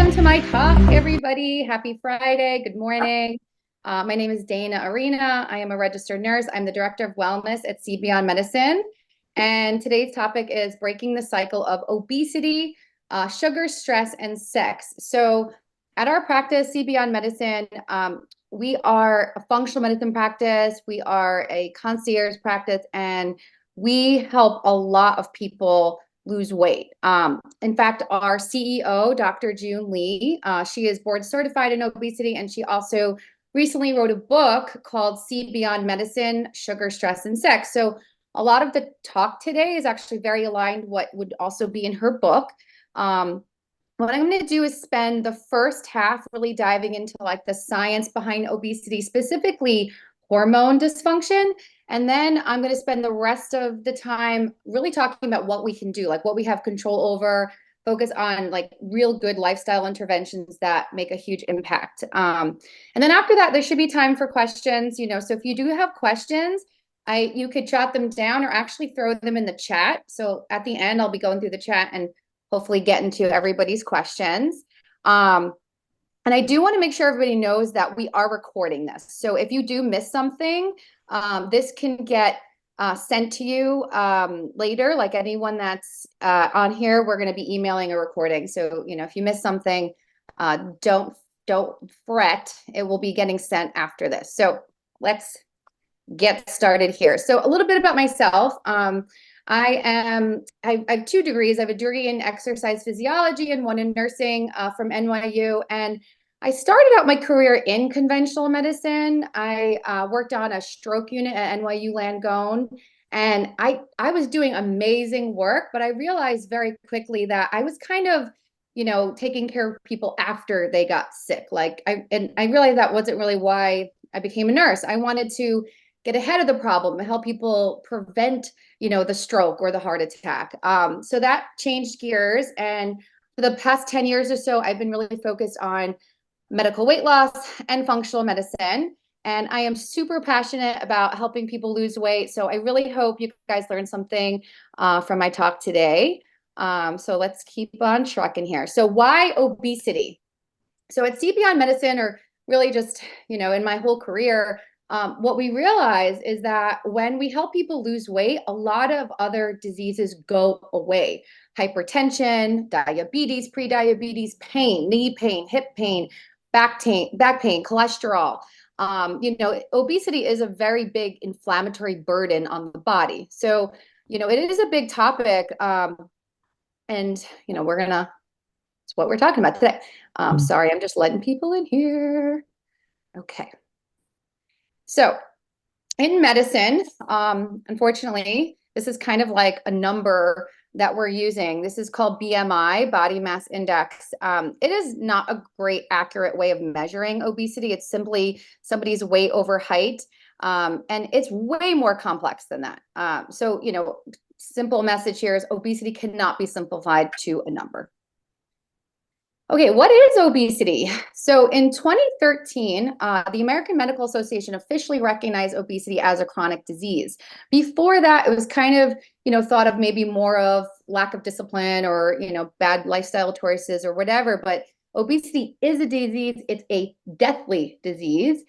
Welcome to my talk, everybody. Happy Friday. Good morning. My name is Dana Arena. I am a registered nurse. I'm the director of wellness at See Beyond Medicine. And today's topic is breaking the cycle of obesity, sugar, stress, and sex. So at our practice, See Beyond Medicine, we are a functional medicine practice. We are a concierge practice, and we help a lot of people lose weight. In fact, our CEO, Dr. June Lee, she is board certified in obesity, and she also recently wrote a book called See Beyond Medicine, Sugar, Stress, and Sex. So a lot of the talk today is actually very aligned what would also be in her book. What I'm going to do is spend the first half really diving into like the science behind obesity, specifically hormone dysfunction. And then I'm going to spend the rest of the time really talking about what we can do, like what we have control over, focus on like real good lifestyle interventions that make a huge impact. And then after that, there should be time for questions, so if you do have questions, you could jot them down or actually throw them in the chat. So at the end, I'll be going through the chat and hopefully get into everybody's questions. And I do want to make sure everybody knows that we are recording this. So if you do miss something, this can get sent to you later. Like anyone that's on here, we're going to be emailing a recording. So, if you miss something, don't fret. It will be getting sent after this. So let's get started here. So a little bit about myself. I have 2 degrees. I have a degree in exercise physiology and one in nursing from NYU. And I started out my career in conventional medicine. I worked on a stroke unit at NYU Langone, and I was doing amazing work, but I realized very quickly that I was kind of, taking care of people after they got sick. I realized that wasn't really why I became a nurse. I wanted to get ahead of the problem and help people prevent, the stroke or the heart attack. So that changed gears. And for the past 10 years or so, I've been really focused on medical weight loss and functional medicine. And I am super passionate about helping people lose weight. So I really hope you guys learned something from my talk today. So let's keep on trucking here. So why obesity? So at See Beyond Medicine, or really just, in my whole career, what we realize is that when we help people lose weight, a lot of other diseases go away. Hypertension, diabetes, prediabetes, pain, knee pain, hip pain, back pain, cholesterol. Obesity is a very big inflammatory burden on the body. So, it is a big topic. And, it's what we're talking about today. Sorry, I'm just letting people in here. Okay. So in medicine, unfortunately, this is kind of like a number that we're using. This is called BMI, body mass index. It is not a great accurate way of measuring obesity. It's simply somebody's weight over height. And it's way more complex than that. So, simple message here is obesity cannot be simplified to a number. Okay, what is obesity? So in 2013, the American Medical Association officially recognized obesity as a chronic disease. Before that, it was kind of, thought of maybe more of lack of discipline or, bad lifestyle choices or whatever, but obesity is a disease. It's a deathly disease.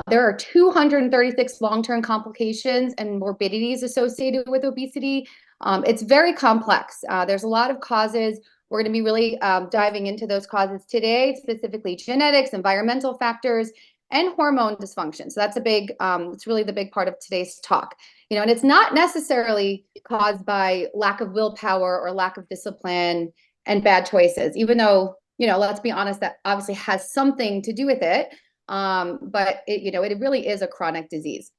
There are 236 long-term complications and morbidities associated with obesity. It's very complex. There's a lot of causes. We're going to be really diving into those causes today, specifically genetics, environmental factors, and hormone dysfunction. So that's it's really the big part of today's talk. And it's not necessarily caused by lack of willpower or lack of discipline and bad choices, even though, let's be honest, that obviously has something to do with it. But it really is a chronic disease.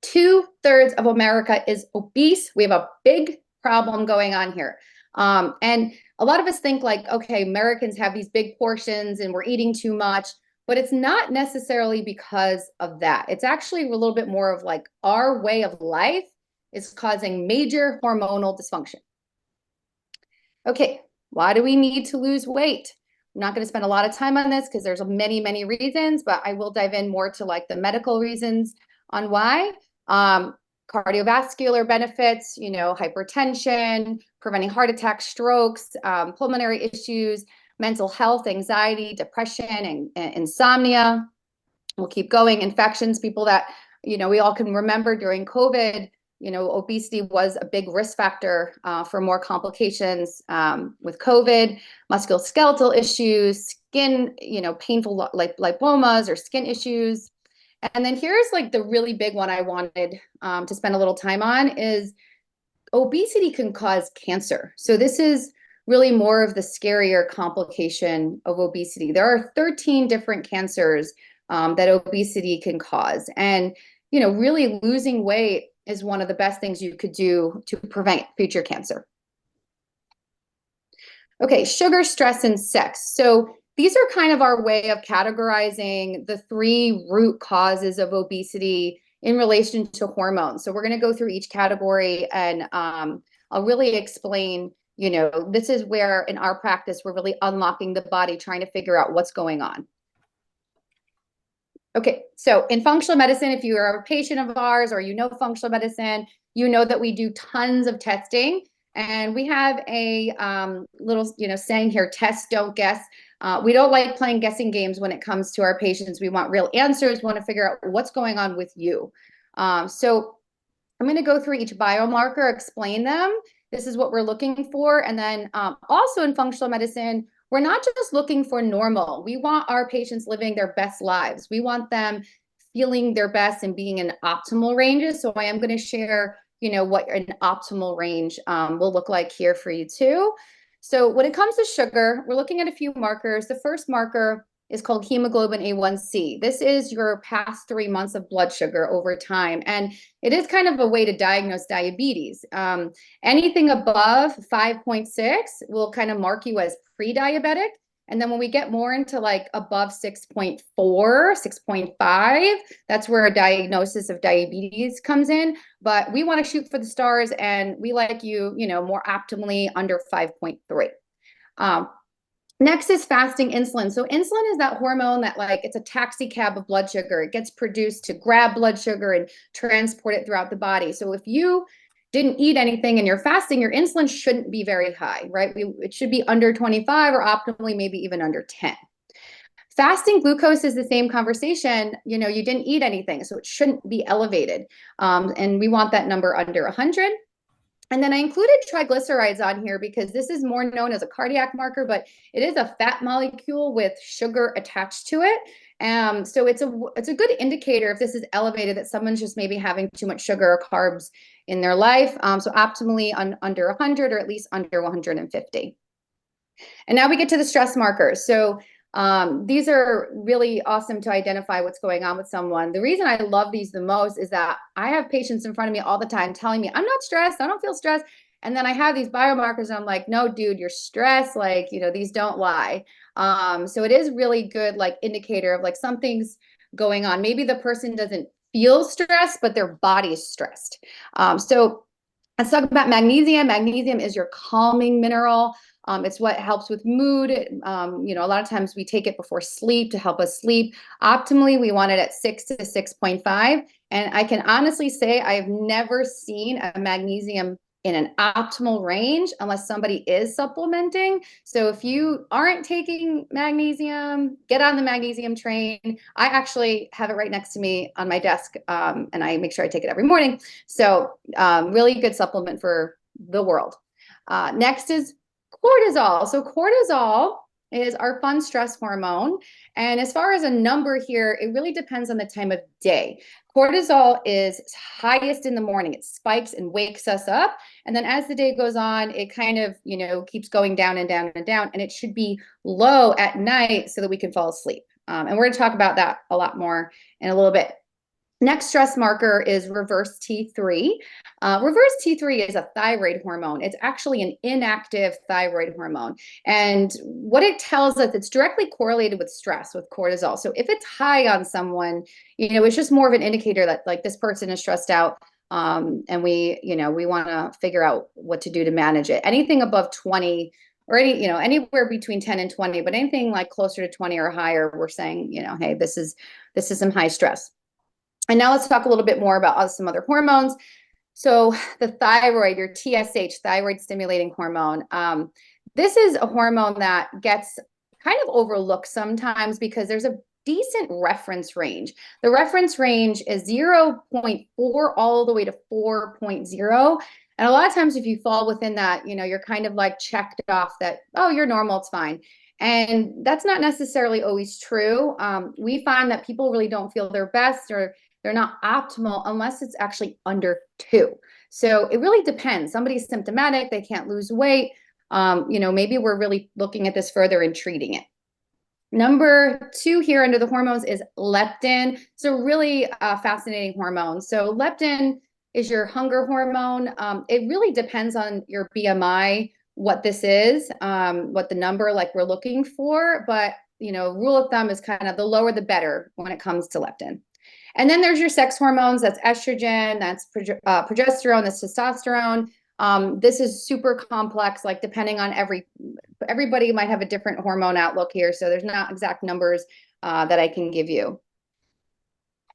2/3 of America is obese. We have a big problem going on here. And a lot of us think like, okay, Americans have these big portions and we're eating too much, but it's not necessarily because of that. It's actually a little bit more of like our way of life is causing major hormonal dysfunction. Okay, why do we need to lose weight? I'm not going to spend a lot of time on this because there's many, many reasons, but I will dive in more to like the medical reasons on why. Cardiovascular benefits, hypertension, preventing heart attacks, strokes, pulmonary issues, mental health, anxiety, depression, and insomnia. We'll keep going. Infections, people that, we all can remember during COVID, obesity was a big risk factor for more complications with COVID, musculoskeletal issues, skin, painful like lipomas or skin issues. And then here's like the really big one I wanted to spend a little time on is obesity can cause cancer. So this is really more of the scarier complication of obesity. There are 13 different cancers that obesity can cause. And, really losing weight is one of the best things you could do to prevent future cancer. Okay, sugar, stress, and sex. So these are kind of our way of categorizing the 3 root causes of obesity in relation to hormones. So we're going to go through each category and I'll really explain, this is where in our practice, we're really unlocking the body, trying to figure out what's going on. Okay, so in functional medicine, if you are a patient of ours or functional medicine, you know that we do tons of testing. And we have a little, saying here, test, don't guess. We don't like playing guessing games when it comes to our patients. We want real answers. We want to figure out what's going on with you. So I'm going to go through each biomarker, explain them. This is what we're looking for. And then also in functional medicine, we're not just looking for normal. We want our patients living their best lives. We want them feeling their best and being in optimal ranges. So I am going to share, what an optimal range will look like here for you too. So when it comes to sugar, we're looking at a few markers. The first marker is called hemoglobin A1C. This is your past 3 months of blood sugar over time. And it is kind of a way to diagnose diabetes. Anything above 5.6 will kind of mark you as pre-diabetic. And then when we get more into like above 6.4, 6.5, that's where a diagnosis of diabetes comes in. But we want to shoot for the stars and we like you, more optimally under 5.3. Next is fasting insulin. So insulin is that hormone that it's a taxi cab of blood sugar. It gets produced to grab blood sugar and transport it throughout the body. So if you didn't eat anything and you're fasting, your insulin shouldn't be very high, right? It should be under 25 or optimally maybe even under 10. Fasting glucose is the same conversation. You didn't eat anything, so it shouldn't be elevated. And we want that number under 100. And then I included triglycerides on here because this is more known as a cardiac marker, but it is a fat molecule with sugar attached to it. So it's a good indicator if this is elevated that someone's just maybe having too much sugar or carbs in their life. So optimally under 100 or at least under 150. And now we get to the stress markers. So these are really awesome to identify what's going on with someone. The reason I love these the most is that I have patients in front of me all the time telling me, I'm not stressed, I don't feel stressed. And then I have these biomarkers and I'm like, no, dude, you're stressed. These don't lie. So it is really good, indicator of something's going on. Maybe the person doesn't feel stressed, but their body is stressed. So let's talk about magnesium. Magnesium is your calming mineral. It's what helps with mood. A lot of times we take it before sleep to help us sleep. Optimally, we want it at 6 to 6.5. And I can honestly say I've never seen a magnesium in an optimal range unless somebody is supplementing. So if you aren't taking magnesium, get on the magnesium train. I actually have it right next to me on my desk, and I make sure I take it every morning. So really good supplement for the world. Next is cortisol. So cortisol is our fun stress hormone. And as far as a number here, it really depends on the time of day. Cortisol is highest in the morning. It spikes and wakes us up. And then as the day goes on, it kind of, keeps going down and down and down. And it should be low at night so that we can fall asleep. And we're going to talk about that a lot more in a little bit. Next stress marker is reverse T3. Reverse T3 is a thyroid hormone. It's actually an inactive thyroid hormone. And what it tells us, it's directly correlated with stress, with cortisol. So if it's high on someone, it's just more of an indicator that this person is stressed out. And we want to figure out what to do to manage it. Anything above 20 or anywhere between 10 and 20, but anything closer to 20 or higher, we're saying, hey, this is some high stress. And now let's talk a little bit more about some other hormones. So the thyroid, your TSH, thyroid stimulating hormone. This is a hormone that gets kind of overlooked sometimes because there's a decent reference range. The reference range is 0.4 all the way to 4.0. And a lot of times if you fall within that, you're kind of like checked off that, oh, you're normal, it's fine. And that's not necessarily always true. We find that people really don't feel their best or they're not optimal unless it's actually under 2. So it really depends. Somebody's symptomatic, they can't lose weight. Maybe we're really looking at this further and treating it. Number 2 here under the hormones is leptin. It's a really fascinating hormone. So leptin is your hunger hormone. It really depends on your BMI, what this is, what the number like we're looking for. But, rule of thumb is kind of the lower the better when it comes to leptin. And then there's your sex hormones. That's estrogen, that's progesterone, that's testosterone. This is super complex, like depending on everybody might have a different hormone outlook here. So there's not exact numbers that I can give you.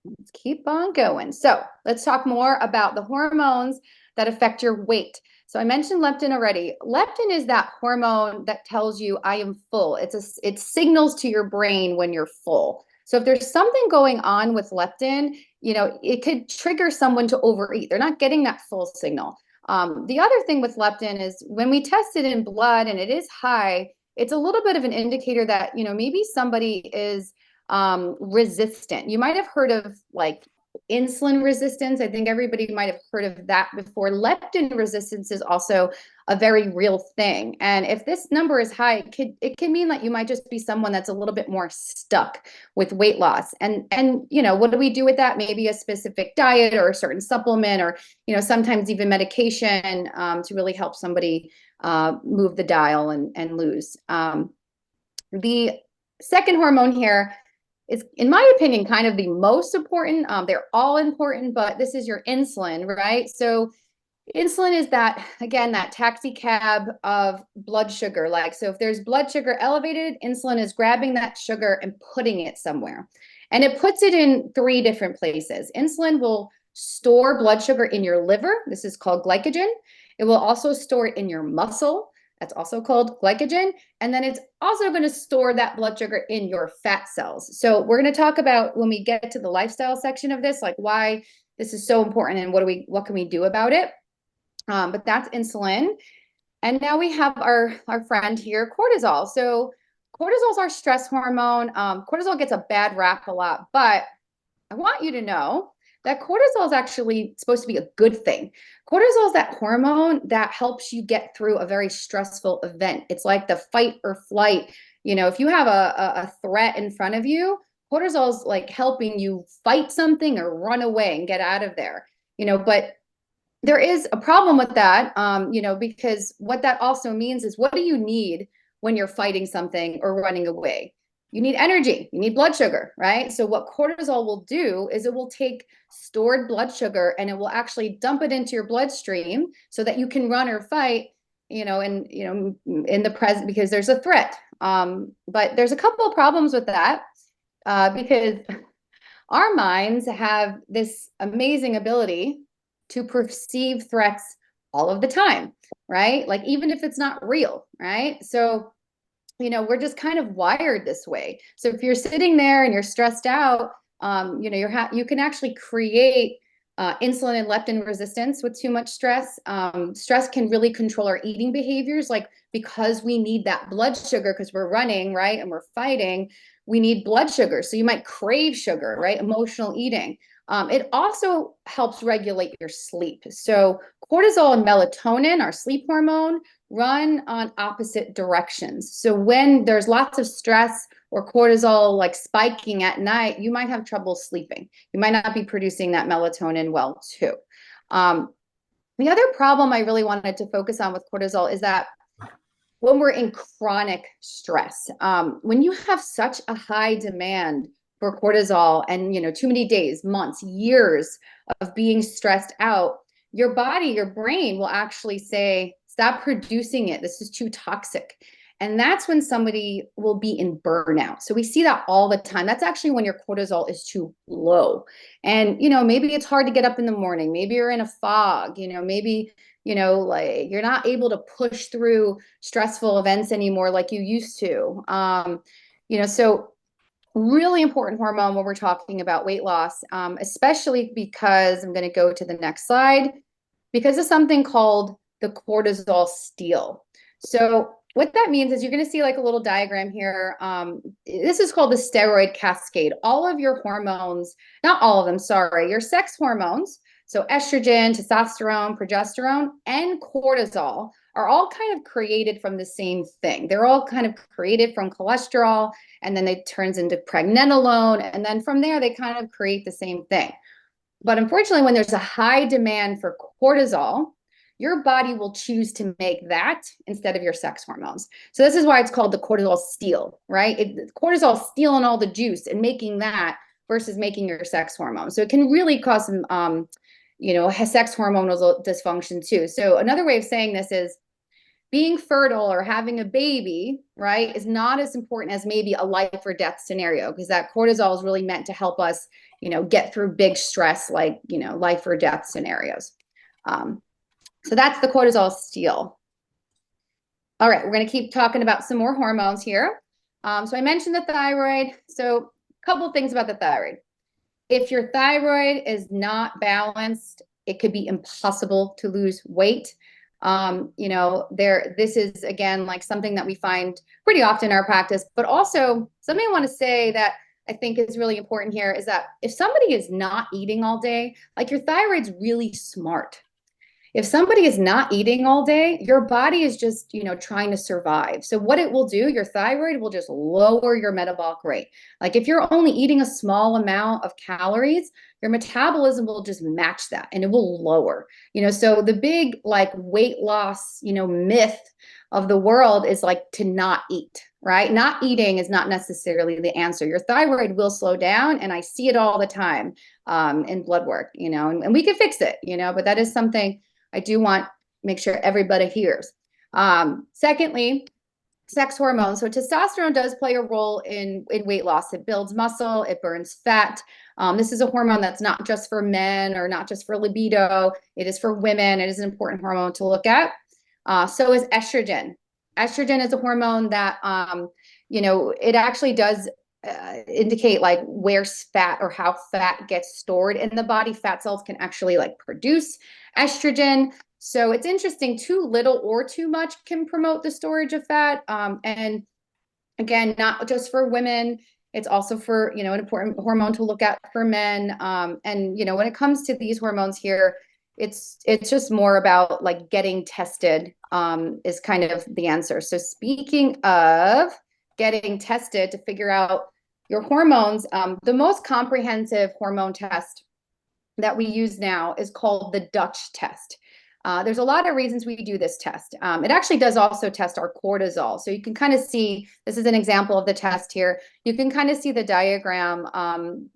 Let's keep on going. So let's talk more about the hormones that affect your weight. So I mentioned leptin already. Leptin is that hormone that tells you I am full. It signals to your brain when you're full. So if there's something going on with leptin, it could trigger someone to overeat. They're not getting that full signal. The other thing with leptin is when we test it in blood and it is high, it's a little bit of an indicator that, maybe somebody is resistant. You might have heard of like insulin resistance. I think everybody might have heard of that before. Leptin resistance is also a very real thing. And if this number is high, it can mean that you might just be someone that's a little bit more stuck with weight loss. And what do we do with that? Maybe a specific diet or a certain supplement or, sometimes even medication to really help somebody move the dial and lose. The second hormone here is, in my opinion, kind of the most important. They're all important, but this is your insulin, right? So insulin is that, again, that taxi cab of blood sugar. So if there's blood sugar elevated, insulin is grabbing that sugar and putting it somewhere. And it puts it in 3 different places. Insulin will store blood sugar in your liver. This is called glycogen. It will also store it in your muscle. That's also called glycogen. And then it's also going to store that blood sugar in your fat cells. So we're going to talk about, when we get to the lifestyle section of this, like why this is so important and what can we do about it. But that's insulin. And now we have our friend here, cortisol. So cortisol is our stress hormone. Cortisol gets a bad rap a lot, but I want you to know that cortisol is actually supposed to be a good thing. Cortisol is that hormone that helps you get through a very stressful event. It's like the fight or flight. If you have a threat in front of you, cortisol is like helping you fight something or run away and get out of there. But there is a problem with that, because what that also means is, what do you need when you're fighting something or running away? You need energy, you need blood sugar, right? So what cortisol will do is it will take stored blood sugar and it will actually dump it into your bloodstream so that you can run or fight, in the present, because there's a threat. But there's a couple of problems with that, because our minds have this amazing ability to perceive threats all of the time, right? Like even if it's not real, right? So we're just kind of wired this way. So if you're sitting there and you're stressed out, you can actually create insulin and leptin resistance with too much stress. Stress can really control our eating behaviors, like because we need that blood sugar because we're running, right? And we're fighting, we need blood sugar. So you might crave sugar, right? Emotional eating. It also helps regulate your sleep. So cortisol and melatonin, our sleep hormone, run on opposite directions. So when there's lots of stress or cortisol like spiking at night, you might have trouble sleeping. You might not be producing that melatonin well too. The other problem I really wanted to focus on with cortisol is that when we're in chronic stress, when you have such a high demand for cortisol and too many days, months, years of being stressed out, your body, your brain will actually say, stop producing it. This is too toxic. And that's when somebody will be in burnout. So we see that all the time. That's actually when your cortisol is too low. And, maybe it's hard to get up in the morning. Maybe you're in a fog, maybe, like you're not able to push through stressful events anymore like you used to. So really important hormone when we're talking about weight loss, especially because I'm going to go to the next slide, because of something called the cortisol steal. So what that means is you're going to see like a little diagram here. This is called the steroid cascade. All of your hormones, not all of them, sorry, your sex hormones, so estrogen, testosterone, progesterone, and cortisol are all kind of created from the same thing. They're all kind of created from cholesterol, and then it turns into pregnenolone, and then from there they kind of create the same thing. But unfortunately, when there's a high demand for cortisol, your body will choose to make that instead of your sex hormones. So this is why it's called the cortisol steal, right? Cortisol stealing all the juice and making that versus making your sex hormones. So it can really cause some, sex hormonal dysfunction too. So another way of saying this is being fertile or having a baby, right, is not as important as maybe a life or death scenario, because that cortisol is really meant to help us, get through big stress like, life or death scenarios. So that's the cortisol steal. All right, we're going to keep talking about some more hormones here. So I mentioned the thyroid. So a couple of things about the thyroid. If your thyroid is not balanced, it could be impossible to lose weight. This is again like something that we find pretty often in our practice, but also something I want to say that I think is really important here is that if somebody is not eating all day, like your thyroid's really smart. If somebody is not eating all day, your body is just, trying to survive. So what it will do, your thyroid will just lower your metabolic rate. Like if you're only eating a small amount of calories, your metabolism will just match that and it will lower. So the big like weight loss, myth of the world is like to not eat, right? Not eating is not necessarily the answer. Your thyroid will slow down, and I see it all the time in blood work, and we can fix it, but that is something I do want to make sure everybody hears. Secondly, sex hormones. So testosterone does play a role in weight loss. It builds muscle, it burns fat. This is a hormone that's not just for men or not just for libido. It is for women. It is an important hormone to look at. So is estrogen. Estrogen is a hormone that, it actually does indicate like where's fat or how fat gets stored in the body. Fat cells can actually like produce estrogen. So it's interesting, too little or too much can promote the storage of fat. And again, not just for women, it's also for, an important hormone to look at for men. And, when it comes to these hormones here, it's just more about like getting tested is kind of the answer. So speaking of getting tested to figure out your hormones, the most comprehensive hormone test that we use now is called the Dutch test. There's a lot of reasons we do this test. It actually does also test our cortisol. So you can kind of see, this is an example of the test here. You can kind of see the diagram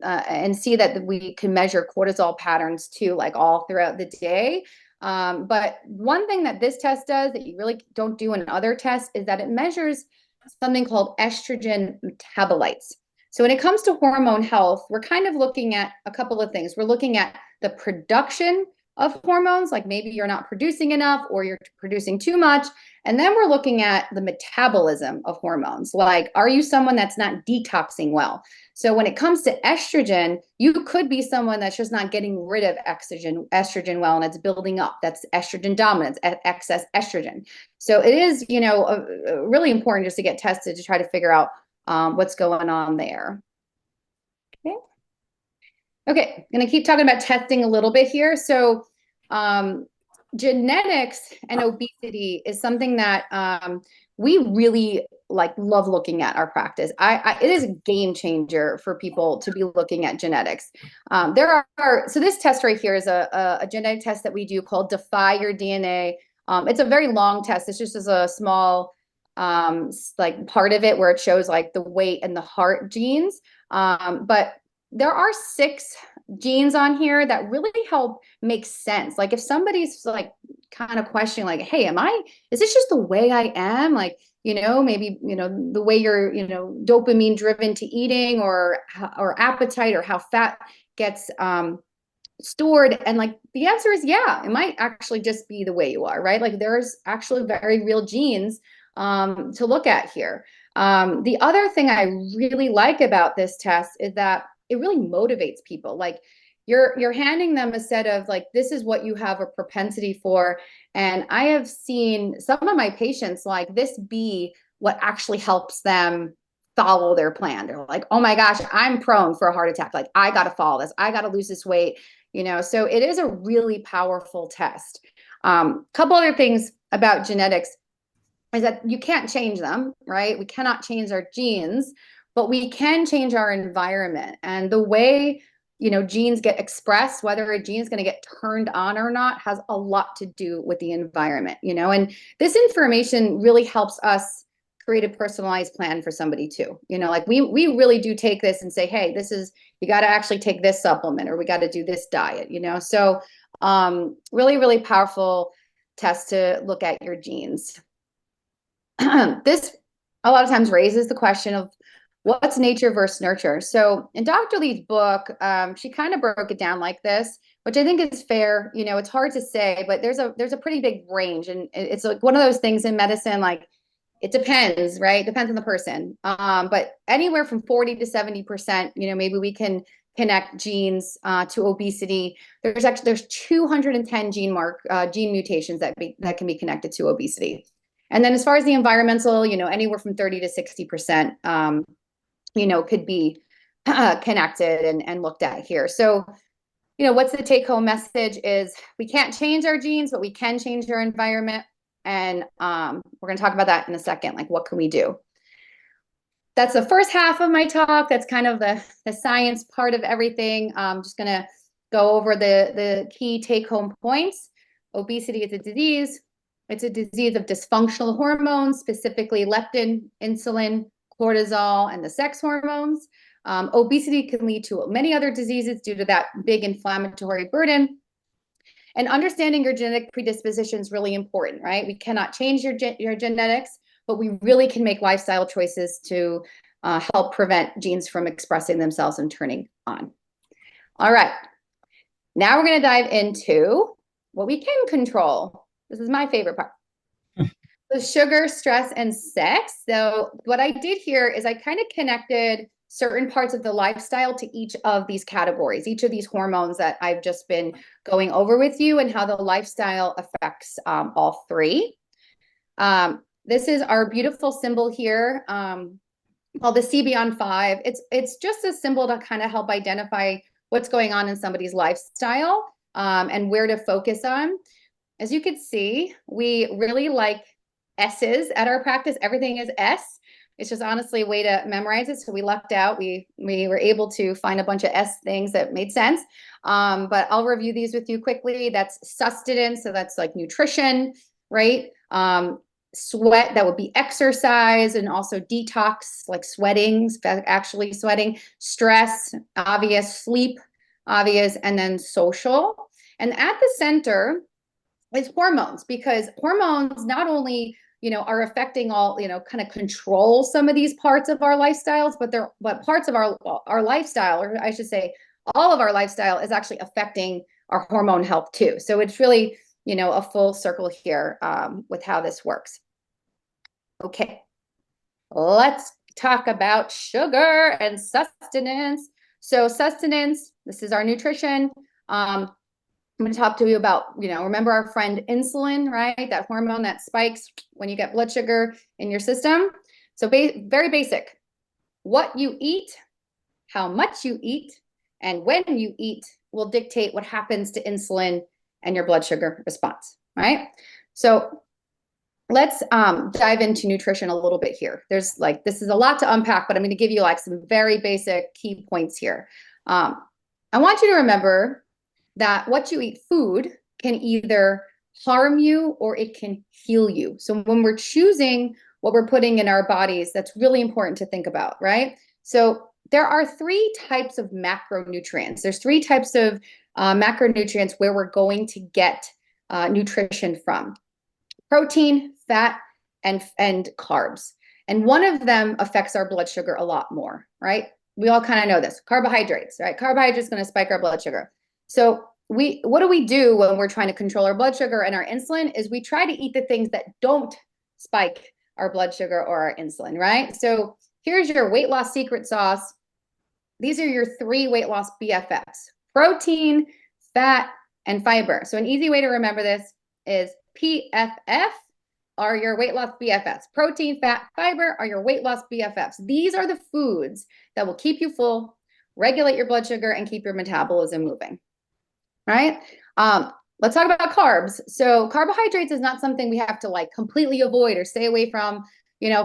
and see that we can measure cortisol patterns too, like all throughout the day. But one thing that this test does that you really don't do in other tests is that it measures something called estrogen metabolites. So when it comes to hormone health, we're kind of looking at a couple of things. We're looking at the production of hormones, like maybe you're not producing enough or you're producing too much. And then we're looking at the metabolism of hormones. Like, are you someone that's not detoxing well? So when it comes to estrogen, you could be someone that's just not getting rid of estrogen well, and it's building up. That's estrogen dominance, excess estrogen. So it is, really important just to get tested to try to figure out what's going on there. Okay. Okay, I'm going to keep talking about testing a little bit here. So genetics and obesity is something that we really love looking at our practice. It is a game changer for people to be looking at genetics. So this test right here is a genetic test that we do called Defy Your DNA. It's a very long test. It's just as a small part of it where it shows like the weight and the heart genes. But there are 6 genes on here that really help make sense. Like if somebody's like kind of questioning, like, hey, is this just the way I am? Like, maybe, the way you're, dopamine driven to eating or appetite or how fat gets stored. And like the answer is, yeah, it might actually just be the way you are, right? Like there's actually very real genes to look at here. The other thing I really like about this test is that it really motivates people. Like you're handing them a set of like, this is what you have a propensity for. And I have seen some of my patients like this be what actually helps them follow their plan. They're like, oh my gosh, I'm prone for a heart attack. Like I got to follow this. I got to lose this weight. So it is a really powerful test. Couple other things about genetics is that you can't change them, right? We cannot change our genes, but we can change our environment. And the way, genes get expressed, whether a gene is going to get turned on or not, has a lot to do with the environment, and this information really helps us create a personalized plan for somebody too. Like we really do take this and say, hey, you got to actually take this supplement or we got to do this diet, So really, really powerful test to look at your genes. This a lot of times raises the question of what's nature versus nurture. So in Dr. Lee's book, she kind of broke it down like this, which I think is fair. It's hard to say, but there's a pretty big range, and it's like one of those things in medicine, like it depends, right? Depends on the person. But anywhere from 40 to 70%, maybe we can connect genes to obesity. There's 210 gene mutations that can be connected to obesity. And then as far as the environmental, anywhere from 30 to 60%, could be connected and looked at here. So, what's the take home message is we can't change our genes, but we can change our environment. And we're going to talk about that in a second. Like, what can we do? That's the first half of my talk. That's kind of the science part of everything. I'm just going to go over the key take home points. Obesity is a disease. It's a disease of dysfunctional hormones, specifically leptin, insulin, cortisol, and the sex hormones. Obesity can lead to many other diseases due to that big inflammatory burden. And understanding your genetic predisposition is really important, right? We cannot change your genetics, but we really can make lifestyle choices to help prevent genes from expressing themselves and turning on. All right. Now we're going to dive into what we can control. This is my favorite part. So sugar, stress, and sex. So what I did here is I kind of connected certain parts of the lifestyle to each of these categories, each of these hormones that I've just been going over with you, and how the lifestyle affects all three. This is our beautiful symbol here called the CB-on-5. It's just a symbol to kind of help identify what's going on in somebody's lifestyle and where to focus on. As you can see, we really like S's at our practice. Everything is S. It's just honestly a way to memorize it. So we lucked out. We were able to find a bunch of S things that made sense. But I'll review these with you quickly. That's sustenance. So that's like nutrition, right? Sweat, that would be exercise, and also detox, like sweating, actually sweating. Stress, obvious. Sleep, obvious. And then social. And at the center is hormones, because hormones not only are affecting all, kind of control some of these parts of our lifestyles, but parts of our lifestyle, or I should say all of our lifestyle, is actually affecting our hormone health too. So it's really, a full circle here with how this works. Okay, let's talk about sugar and sustenance. So sustenance, this is our nutrition. I'm going to talk to you about, remember our friend insulin, right? That hormone that spikes when you get blood sugar in your system. So very basic. What you eat, how much you eat, and when you eat will dictate what happens to insulin and your blood sugar response, right? So let's dive into nutrition a little bit here. This is a lot to unpack, but I'm going to give you like some very basic key points here. I want you to remember that what you eat, food, can either harm you or it can heal you. So when we're choosing what we're putting in our bodies, that's really important to think about, right? So there are three types of macronutrients. There's three types of macronutrients where we're going to get nutrition from: protein, fat, and carbs. And one of them affects our blood sugar a lot more, right? We all kind of know this. Carbohydrates, right? Carbohydrates going to spike our blood sugar. So what do we do when we're trying to control our blood sugar and our insulin? Is we try to eat the things that don't spike our blood sugar or our insulin, right? So here's your weight loss secret sauce. These are your three weight loss BFFs: protein, fat, and fiber. So an easy way to remember this is PFF are your weight loss BFFs. Protein, fat, fiber are your weight loss BFFs. These are the foods that will keep you full, regulate your blood sugar, and keep your metabolism moving, right? Let's talk about carbs. So carbohydrates is not something we have to like completely avoid or stay away from,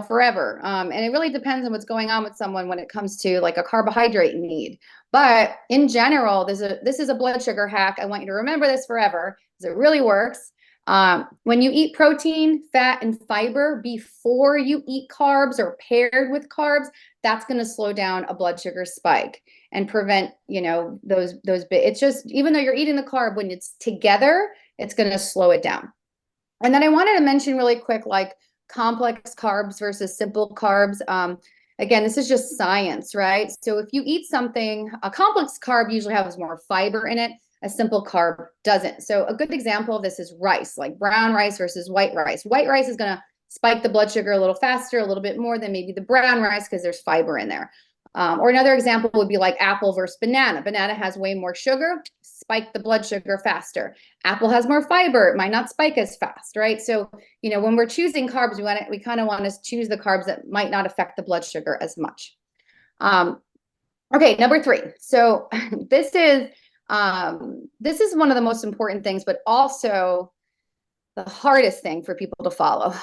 forever. And it really depends on what's going on with someone when it comes to like a carbohydrate need. But in general, this is a blood sugar hack. I want you to remember this forever because it really works. When you eat protein, fat, and fiber before you eat carbs or paired with carbs, that's going to slow down a blood sugar spike and prevent, those it's just, even though you're eating the carb, when it's together, it's going to slow it down. And then I wanted to mention really quick, like complex carbs versus simple carbs. Again, this is just science, right? So if you eat something, a complex carb usually has more fiber in it. A simple carb doesn't. So a good example of this is rice, like brown rice versus white rice. White rice is going to spike the blood sugar a little faster, a little bit more than maybe the brown rice because there's fiber in there. Or another example would be like apple versus banana. Banana has way more sugar, spike the blood sugar faster. Apple has more fiber, it might not spike as fast, right? So, when we're choosing carbs, we kind of want to choose the carbs that might not affect the blood sugar as much. Okay, number 3. So this is one of the most important things, but also the hardest thing for people to follow.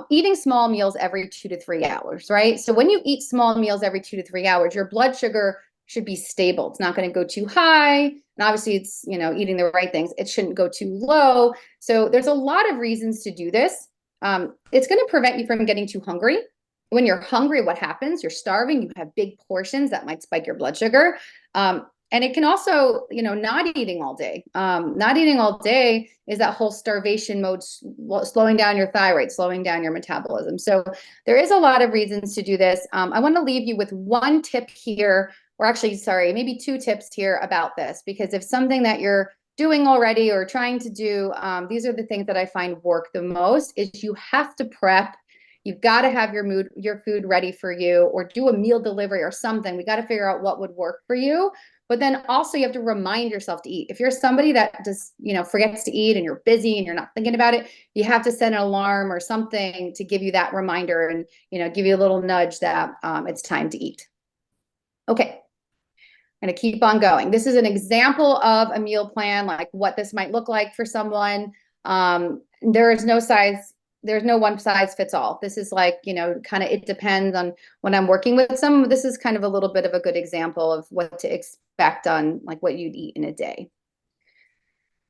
Eating small meals every 2 to 3 hours, right? So when you eat small meals every 2 to 3 hours, your blood sugar should be stable. It's not going to go too high. And obviously it's, eating the right things. It shouldn't go too low. So there's a lot of reasons to do this. It's going to prevent you from getting too hungry. When you're hungry, what happens? You're starving, you have big portions that might spike your blood sugar. And it can also, not eating all day. Not eating all day is that whole starvation mode, slowing down your thyroid, slowing down your metabolism. So there is a lot of reasons to do this. I want to leave you with one tip here, or actually, sorry, maybe 2 tips here about this, because if something that you're doing already or trying to do, these are the things that I find work the most, is you have to prep. You've got to have your food ready for you, or do a meal delivery or something. We got to figure out what would work for you. But then also you have to remind yourself to eat. If you're somebody that just, forgets to eat and you're busy and you're not thinking about it, you have to set an alarm or something to give you that reminder and, give you a little nudge that it's time to eat. Okay. I'm going to keep on going. This is an example of a meal plan, like what this might look like for someone. There's no one size fits all. This is like, kind of, it depends on when I'm working with some. This is kind of a little bit of a good example of what to expect on like what you'd eat in a day.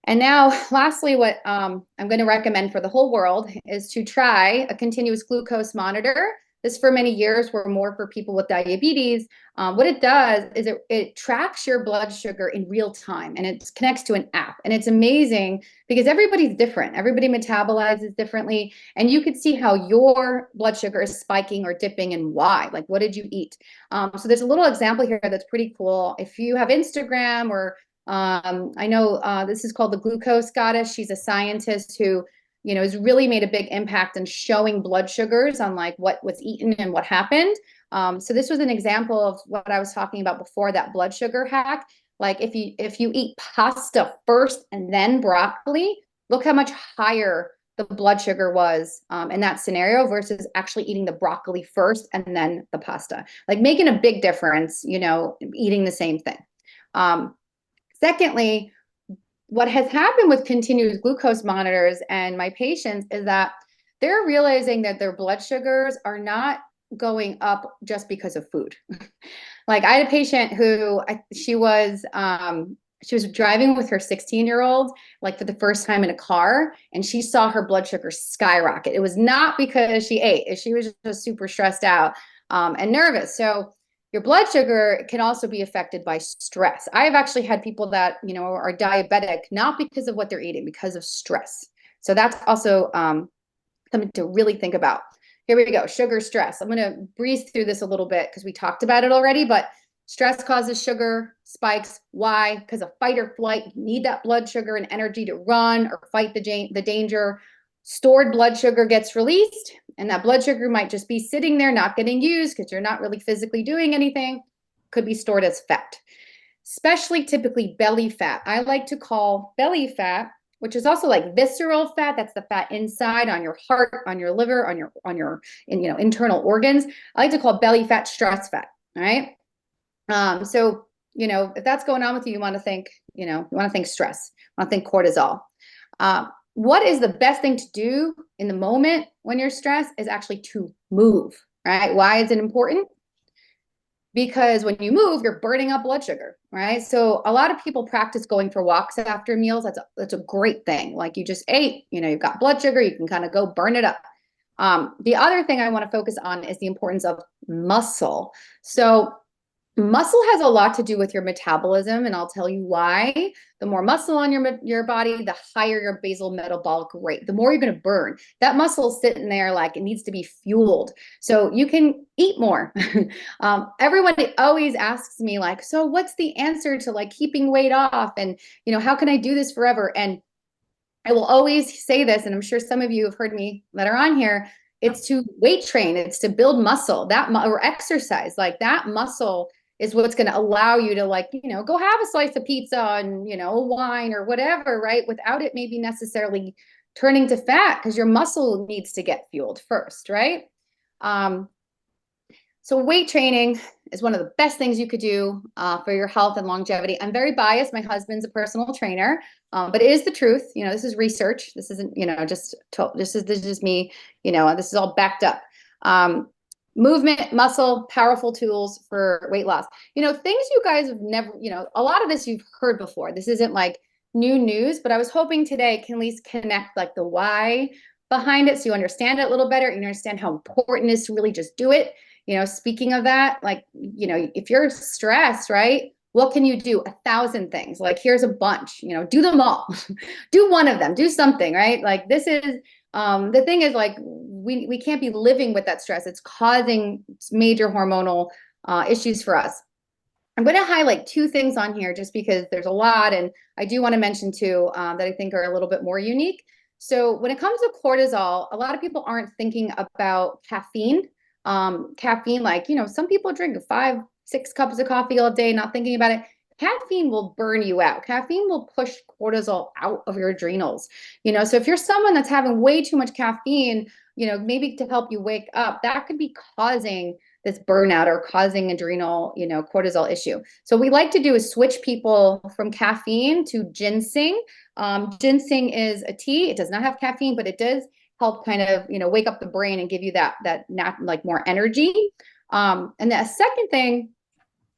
And now, lastly, what I'm going to recommend for the whole world is to try a continuous glucose monitor. This for many years were more for people with diabetes. What it does is it tracks your blood sugar in real time, and it connects to an app. And it's amazing because everybody's different. Everybody metabolizes differently. And you could see how your blood sugar is spiking or dipping and why. Like, what did you eat? So there's a little example here that's pretty cool. If you have Instagram, or I know this is called the Glucose Goddess. She's a scientist who has really made a big impact in showing blood sugars on like what was eaten and what happened. So this was an example of what I was talking about before, that blood sugar hack. Like if you eat pasta first and then broccoli, look how much higher the blood sugar was in that scenario versus actually eating the broccoli first and then the pasta. Like making a big difference, eating the same thing. Secondly, what has happened with continuous glucose monitors and my patients is that they're realizing that their blood sugars are not going up just because of food. Like I had a patient who she was driving with her 16-year-old, like for the first time in a car, and she saw her blood sugar skyrocket. It was not because she ate; she was just super stressed out and nervous. So Your blood sugar can also be affected by stress. I have actually had people that, are diabetic, not because of what they're eating, because of stress. So that's also something to really think about. Here we go, sugar stress. I'm going to breeze through this a little bit because we talked about it already, but stress causes sugar spikes. Why? Because of fight or flight. You need that blood sugar and energy to run or fight the danger. Stored blood sugar gets released, and that blood sugar might just be sitting there, not getting used because you're not really physically doing anything. Could be stored as fat, especially typically belly fat. I like to call belly fat, which is also like visceral fat. That's the fat inside on your heart, on your liver, on your internal organs. I like to call belly fat stress fat. All right. So if that's going on with you, you want to think stress. You want to think cortisol. What is the best thing to do in the moment when you're stressed is actually to move, right? Why is it important? Because when you move, you're burning up blood sugar, right? So a lot of people practice going for walks after meals. That's a great thing. Like you just ate, you've got blood sugar, you can kind of go burn it up. The other thing I want to focus on is the importance of muscle. So muscle has a lot to do with your metabolism, and I'll tell you why. The more muscle on your body, the higher your basal metabolic rate, the more you're going to burn. That muscle sitting there like it needs to be fueled. So you can eat more. Everyone always asks me like, so what's the answer to like keeping weight off? And, how can I do this forever? And I will always say this, and I'm sure some of you have heard me that are on here. It's to weight train. It's to build muscle or exercise. Like that muscle is what's going to allow you to go have a slice of pizza and, a wine or whatever, right? Without it maybe necessarily turning to fat because your muscle needs to get fueled first, right? So weight training is one of the best things you could do for your health and longevity. I'm very biased. My husband's a personal trainer, but it is the truth. This is research. This isn't, this is just me, this is all backed up. Movement, muscle, powerful tools for weight loss. Things you guys have never, a lot of this you've heard before. This isn't like new news, but I was hoping today can at least connect like the why behind it so you understand it a little better. You understand how important it is to really just do it. Speaking of that, if you're stressed, right? What can you do? 1,000 things. Like here's a bunch, do them all. Do one of them, do something, right? Like this is, the thing is like, we can't be living with that stress. It's causing major hormonal issues for us. I'm going to highlight 2 things on here just because there's a lot. And I do want to mention 2 that I think are a little bit more unique. So when it comes to cortisol, a lot of people aren't thinking about caffeine. Caffeine, some people drink 5, 6 cups of coffee all day, not thinking about it. Caffeine will burn you out. Caffeine will push cortisol out of your adrenals. So if you're someone that's having way too much caffeine, maybe to help you wake up, that could be causing this burnout or causing adrenal, cortisol issue. So what we like to do is switch people from caffeine to ginseng. Ginseng is a tea. It does not have caffeine, but it does help kind of, wake up the brain and give you that like more energy. And the second thing,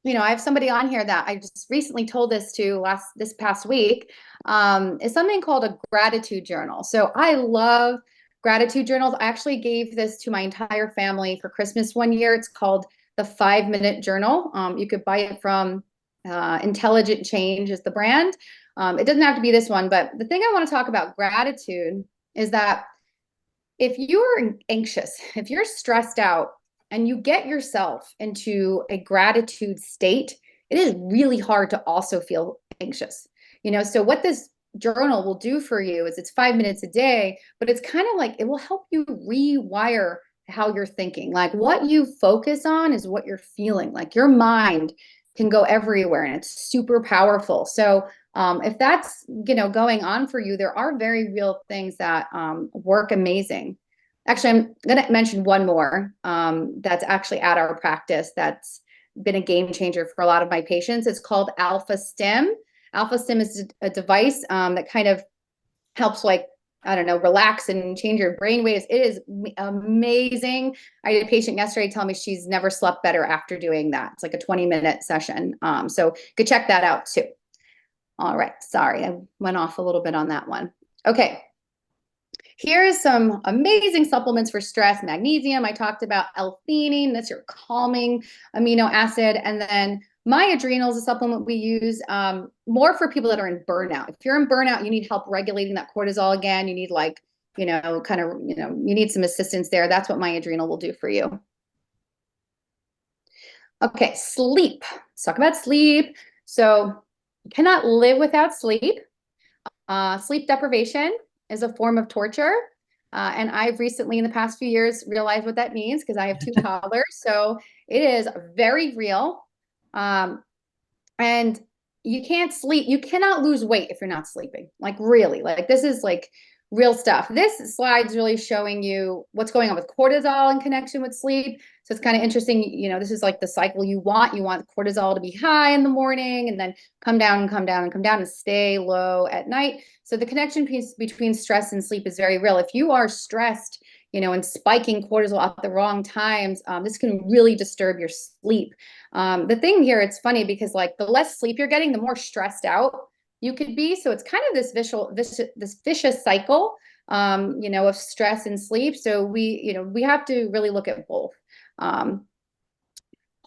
I have somebody on here that I just recently told this to this past week, is something called a gratitude journal. So I love gratitude journals. I actually gave this to my entire family for Christmas one year. It's called the 5-Minute Journal. You could buy it from Intelligent Change is the brand. It doesn't have to be this one, but the thing I want to talk about gratitude is that if you're anxious, if you're stressed out, and you get yourself into a gratitude state, it is really hard to also feel anxious. So what this journal will do for you is it's 5 minutes a day, but it's kind of like it will help you rewire how you're thinking. Like what you focus on is what you're feeling. Like your mind can go everywhere and it's super powerful. So if that's going on for you, there are very real things that work amazing. Actually, I'm going to mention one more that's actually at our practice that's been a game changer for a lot of my patients. It's called Alpha Stim. Alpha Stim is a device that kind of helps relax and change your brain waves. It is amazing. I had a patient yesterday tell me she's never slept better after doing that. It's like a 20-minute session. So you could check that out too. All right. Sorry, I went off a little bit on that one. Okay. Here's some amazing supplements for stress. Magnesium, I talked about L-theanine, that's your calming amino acid. And then my adrenal is a supplement we use more for people that are in burnout. If you're in burnout, you need help regulating that cortisol again. You need you need some assistance there. That's what my adrenal will do for you. Okay, sleep. Let's talk about sleep. So you cannot live without sleep. Sleep deprivation is a form of torture. And I've recently, in the past few years, realized what that means because I have two toddlers. So it is very real. And you can't sleep. You cannot lose weight if you're not sleeping. Like really, like this is like real stuff. This slide's really showing you what's going on with cortisol in connection with sleep. So it's kind of interesting. You know, this is like the cycle you want. You want cortisol to be high in the morning and then come down and come down and come down and stay low at night. So the connection piece between stress and sleep is very real. If you are stressed, and spiking cortisol at the wrong times, this can really disturb your sleep. The thing here, it's funny because like the less sleep you're getting, the more stressed out you could be. So it's kind of this vicious cycle, of stress and sleep. So we have to really look at both.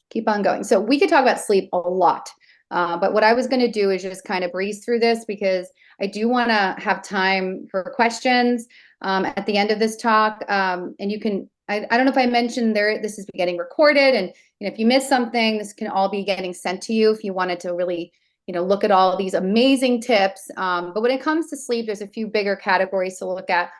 Keep on going. So we could talk about sleep a lot. But what I was going to do is just kind of breeze through this because I do want to have time for questions at the end of this talk. And you can, I don't know if I mentioned there, this is getting recorded. And if you miss something, this can all be getting sent to you if you wanted to really, look at all of these amazing tips. But when it comes to sleep, there's a few bigger categories to look at.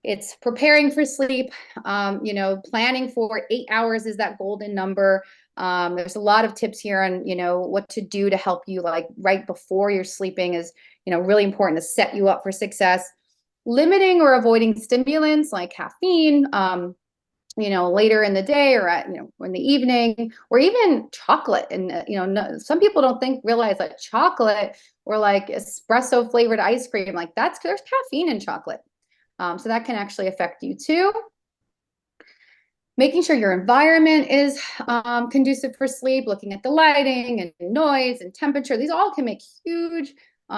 It's preparing for sleep, planning for 8 hours is that golden number. There's a lot of tips here on, what to do to help you like right before you're sleeping is, really important to set you up for success. Limiting or avoiding stimulants like caffeine, later in the day or in the evening, or even chocolate. And, some people don't realize that chocolate or like espresso flavored ice cream, like there's caffeine in chocolate. So that can actually affect you too. Making sure your environment is conducive for sleep, looking at the lighting and noise and temperature. These all can make huge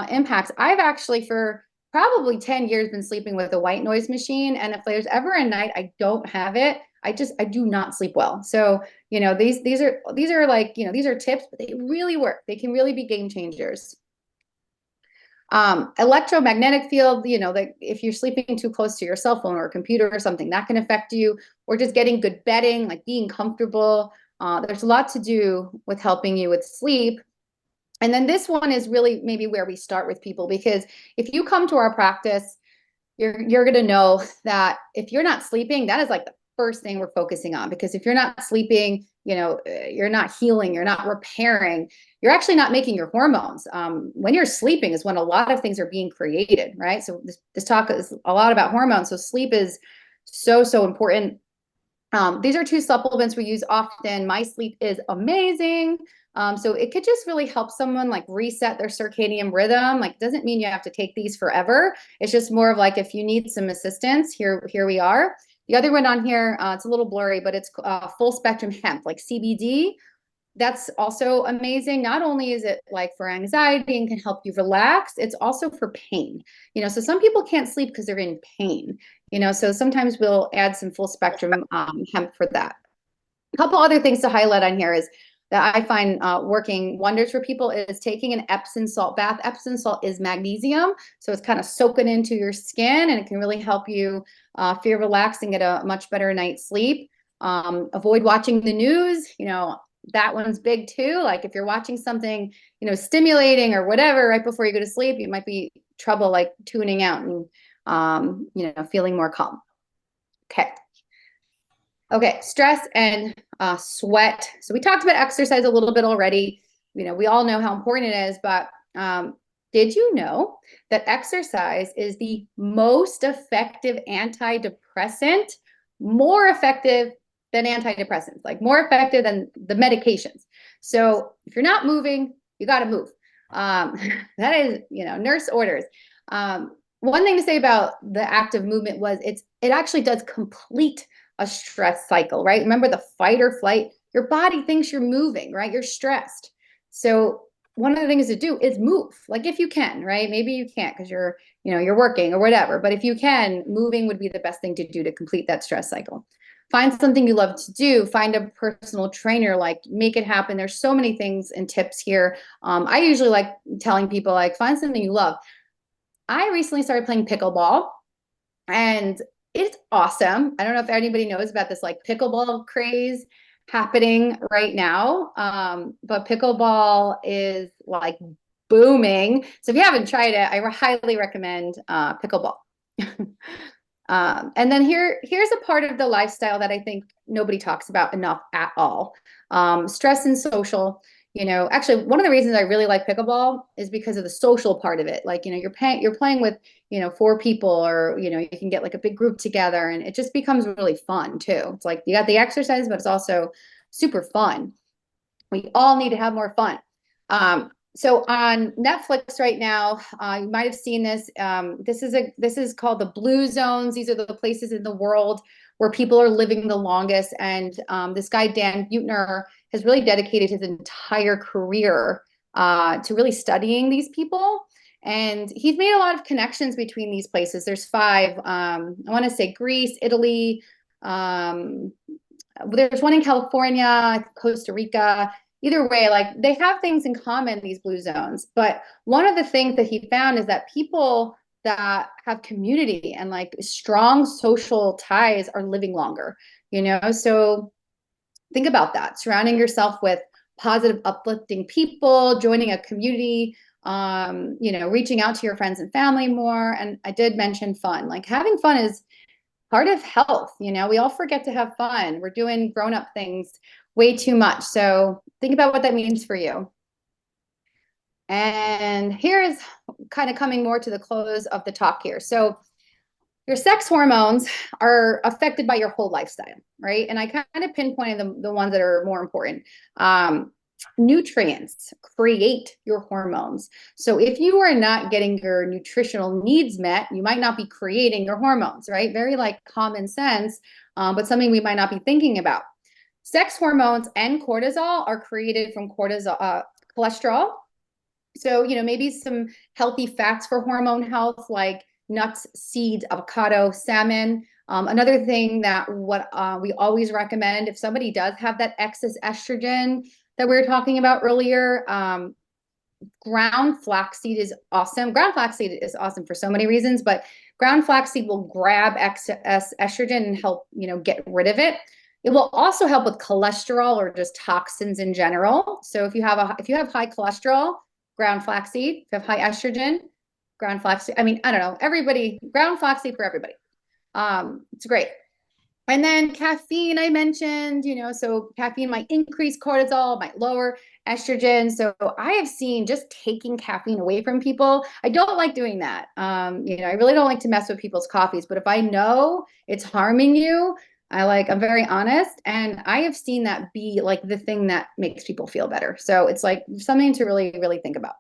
impacts. I've actually, for probably 10 years, been sleeping with a white noise machine. And if there's ever a night I don't have it, I do not sleep well. So, these are like, these are tips, but they really work. They can really be game changers. Electromagnetic field, like if you're sleeping too close to your cell phone or a computer or something, that can affect you, or just getting good bedding, like being comfortable. There's a lot to do with helping you with sleep. And then this one is really maybe where we start with people, because if you come to our practice, you're going to know that if you're not sleeping, that is like the first thing we're focusing on. Because if you're not sleeping, you're not healing, you're not repairing, you're actually not making your hormones. When you're sleeping is when a lot of things are being created, right? So this talk is a lot about hormones. So sleep is so, so important. These are two supplements we use often. My Sleep is amazing. So it could just really help someone like reset their circadian rhythm. Like, it doesn't mean you have to take these forever. It's just more of like, if you need some assistance, here we are. The other one on here, it's a little blurry, but it's full spectrum hemp, like CBD. That's also amazing. Not only is it like for anxiety and can help you relax, it's also for pain. So some people can't sleep because they're in pain. So sometimes we'll add some full spectrum hemp for that. A couple other things to highlight on here is that I find working wonders for people is taking an Epsom salt bath. Epsom salt is magnesium, so it's kind of soaking into your skin, and it can really help you feel relaxed and get a much better night's sleep. Avoid watching the news. That one's big too. Like if you're watching something, stimulating or whatever right before you go to sleep, you might be trouble like tuning out and, feeling more calm. Okay, stress and sweat. So we talked about exercise a little bit already. We all know how important it is, but did you know that exercise is the most effective antidepressant, more effective than antidepressants, like more effective than the medications. So if you're not moving, you got to move. That is, nurse orders. One thing to say about the active movement was it actually does complete a stress cycle, right? Remember the fight or flight, your body thinks you're moving, right? You're stressed. So one of the things to do is move. Like if you can, right? Maybe you can't because you're working or whatever. But if you can, moving would be the best thing to do to complete that stress cycle. Find something you love to do. Find a personal trainer, like make it happen. There's so many things and tips here. I usually like telling people like find something you love. I recently started playing pickleball and it's awesome. I don't know if anybody knows about this like pickleball craze happening right now. But pickleball is like booming. So if you haven't tried it, I highly recommend pickleball. And then here's a part of the lifestyle that I think nobody talks about enough at all. Stress and social. Actually, one of the reasons I really like pickleball is because of the social part of it. Like, you're playing with, four people, or, you can get like a big group together, and it just becomes really fun too. It's like you got the exercise, but it's also super fun. We all need to have more fun. So on Netflix right now, you might have seen this. This is called the Blue Zones. These are the places in the world where people are living the longest. And this guy, Dan Buettner, has really dedicated his entire career to really studying these people. And he's made a lot of connections between these places. There's five. I want to say Greece, Italy. There's one in California, Costa Rica. Either way, like they have things in common, these blue zones. But one of the things that he found is that people that have community and like strong social ties are living longer, So think about that. Surrounding yourself with positive, uplifting people, joining a community, reaching out to your friends and family more. And I did mention fun. Like having fun is part of health. We all forget to have fun. We're doing grown-up things way too much. So think about what that means for you. And here is kind of coming more to the close of the talk here. So your sex hormones are affected by your whole lifestyle, right? And I kind of pinpointed the ones that are more important. Nutrients create your hormones. So if you are not getting your nutritional needs met, you might not be creating your hormones, right? Very like common sense, but something we might not be thinking about. Sex hormones and cortisol are created from cholesterol. So, maybe some healthy fats for hormone health, like nuts, seeds, avocado, salmon. Another thing that we always recommend if somebody does have that excess estrogen that we were talking about earlier, ground flaxseed is awesome. Ground flaxseed is awesome for so many reasons, but ground flaxseed will grab excess estrogen and help, get rid of it. It will also help with cholesterol or just toxins in general. So if you have high cholesterol, ground flaxseed. If you have high estrogen, ground flaxseed. I mean, I don't know, ground flaxseed for everybody. It's great. And then caffeine, I mentioned, so caffeine might increase cortisol, might lower estrogen. So I have seen just taking caffeine away from people. I don't like doing that. I really don't like to mess with people's coffees, but if I know it's harming you, I'm very honest. And I have seen that be like the thing that makes people feel better. So it's like something to really, really think about.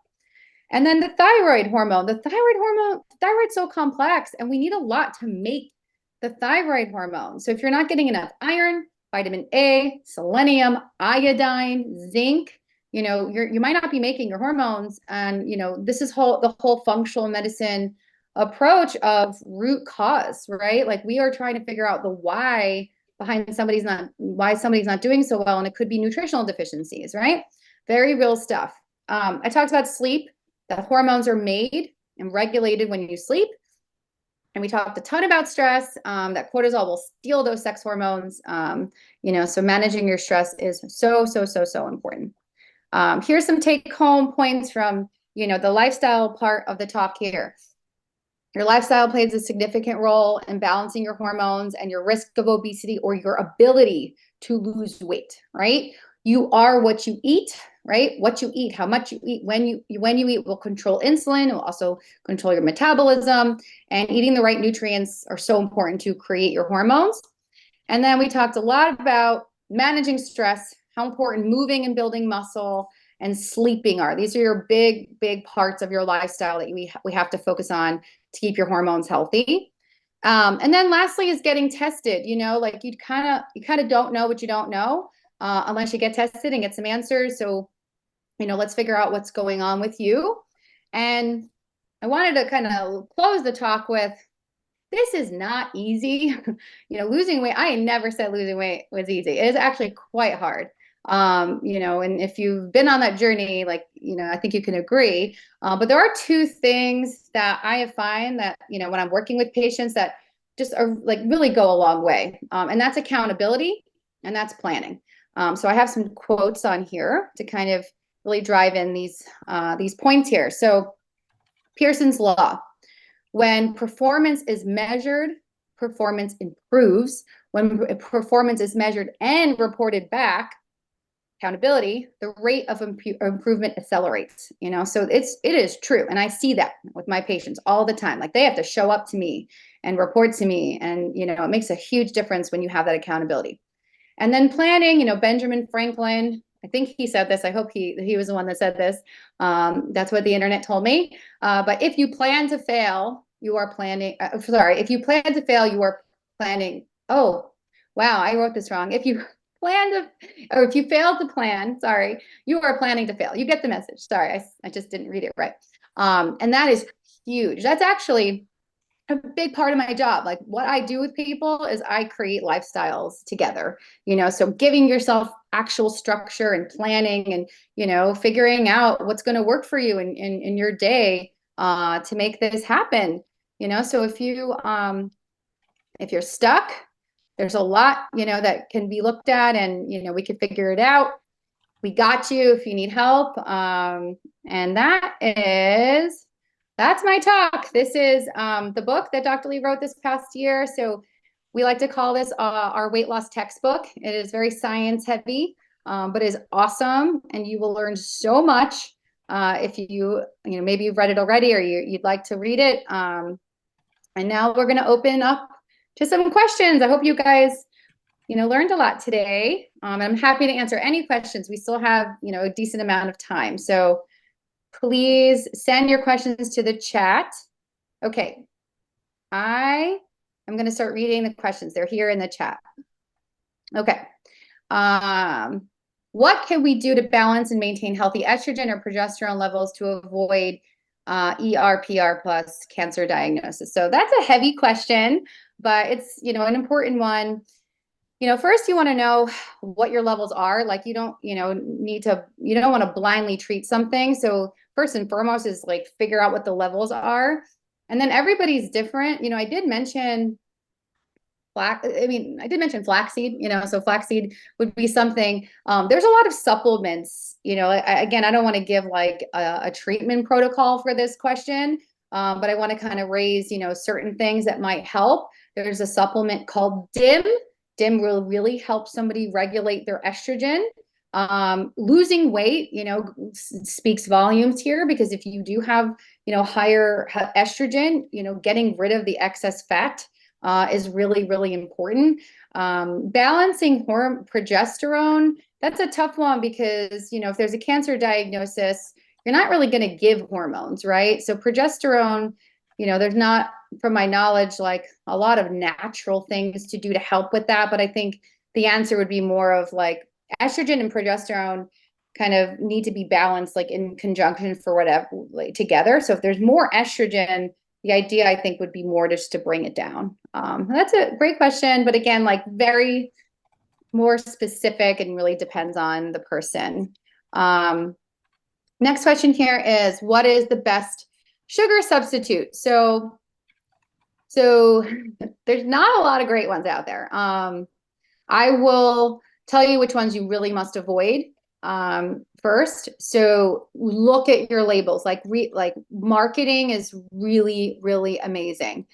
And then the thyroid hormone, thyroid's so complex and we need a lot to make the thyroid hormone. So if you're not getting enough iron, vitamin A, selenium, iodine, zinc, you might not be making your hormones. And, this is the whole functional medicine approach of root cause, right? Like we are trying to figure out the why behind why somebody's not doing so well. And it could be nutritional deficiencies, right? Very real stuff. I talked about sleep. The hormones are made and regulated when you sleep. And we talked a ton about stress, that cortisol will steal those sex hormones. So managing your stress is so, so, so, so important. Here's some take-home points from, the lifestyle part of the talk here. Your lifestyle plays a significant role in balancing your hormones and your risk of obesity or your ability to lose weight, right? You are what you eat, right? What you eat, how much you eat, when you eat will control insulin, will also control your metabolism, and eating the right nutrients are so important to create your hormones. And then we talked a lot about managing stress, how important moving and building muscle and sleeping are. These are your big, big parts of your lifestyle that we have to focus on to keep your hormones healthy. And then lastly is getting tested. Like you kind of don't know what you don't know unless you get tested and get some answers. So let's figure out what's going on with you. And I wanted to kind of close the talk with, this is not easy. Losing weight, I never said losing weight was easy. It is actually quite hard. And if you've been on that journey, I think you can agree. But there are two things that I find that, when I'm working with patients that just are like really go a long way. And that's accountability and that's planning. So I have some quotes on here to kind of really drive in these points here. So Pearson's Law. When performance is measured, performance improves. When performance is measured and reported back, accountability, the rate of improvement accelerates. So it is true. And I see that with my patients all the time. Like they have to show up to me and report to me. And, it makes a huge difference when you have that accountability. And then planning, Benjamin Franklin, I think he said this. I hope he was the one that said this. That's what the internet told me. But if you plan to fail, you are planning. If you plan to fail, you are planning. Oh, wow, I wrote this wrong. If you fail to plan, you are planning to fail. You get the message. Sorry, I just didn't read it right. And that is huge. That's actually a big part of my job. Like what I do with people is I create lifestyles together, so giving yourself actual structure and planning and, figuring out what's going to work for you in your day to make this happen, so if you're stuck, there's a lot, that can be looked at and, we can figure it out. We got you if you need help. And that's my talk. This is the book that Dr. Lee wrote this past year. So we like to call this our weight loss textbook. It is very science heavy, but is awesome. And you will learn so much if maybe you've read it already or you'd like to read it. And now we're going to open up to some questions. I hope you guys learned a lot today. I'm happy to answer any questions. We still have, a decent amount of time. So please send your questions to the chat. Okay. I am going to start reading the questions. They're here in the chat. Okay. What can we do to balance and maintain healthy estrogen or progesterone levels to avoid ER/PR plus cancer diagnosis? So that's a heavy question, but it's, an important one. First you want to know what your levels are. Like you don't want to blindly treat something. So first and foremost is like figure out what the levels are. And then everybody's different. I did mention flaxseed, so flaxseed would be something. There's a lot of supplements, again, I don't want to give like a treatment protocol for this question, but I want to kind of raise, certain things that might help. There's a supplement called DIM. DIM will really help somebody regulate their estrogen. Losing weight, speaks volumes here, because if you do have, higher estrogen, getting rid of the excess fat is really, really important. Balancing progesterone, that's a tough one because, if there's a cancer diagnosis, you're not really going to give hormones, right? So progesterone, there's not, from my knowledge, like a lot of natural things to do to help with that. But I think the answer would be more of like estrogen and progesterone kind of need to be balanced, like in conjunction for whatever, like together. So if there's more estrogen, the idea I think would be more just to bring it down. That's a great question. But again, like very more specific and really depends on the person. Next question here is, what is the best sugar substitute? So there's not a lot of great ones out there. I will tell you which ones you really must avoid first. So look at your labels. Like marketing is really, really amazing.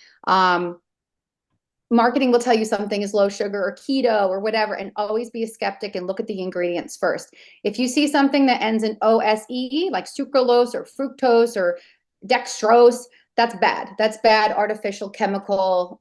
Marketing will tell you something is low sugar or keto or whatever, and always be a skeptic and look at the ingredients first. If you see something that ends in OSE, like sucralose or fructose or dextrose, that's bad. That's bad artificial chemical,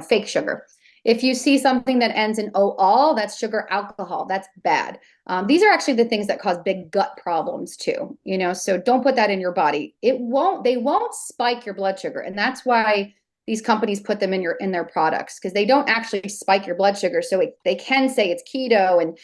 fake sugar. If you see something that ends in OAL, that's sugar alcohol. That's bad. These are actually the things that cause big gut problems too, so don't put that in your body. They won't spike your blood sugar. And that's why these companies put them in their products, because they don't actually spike your blood sugar. So they can say it's keto and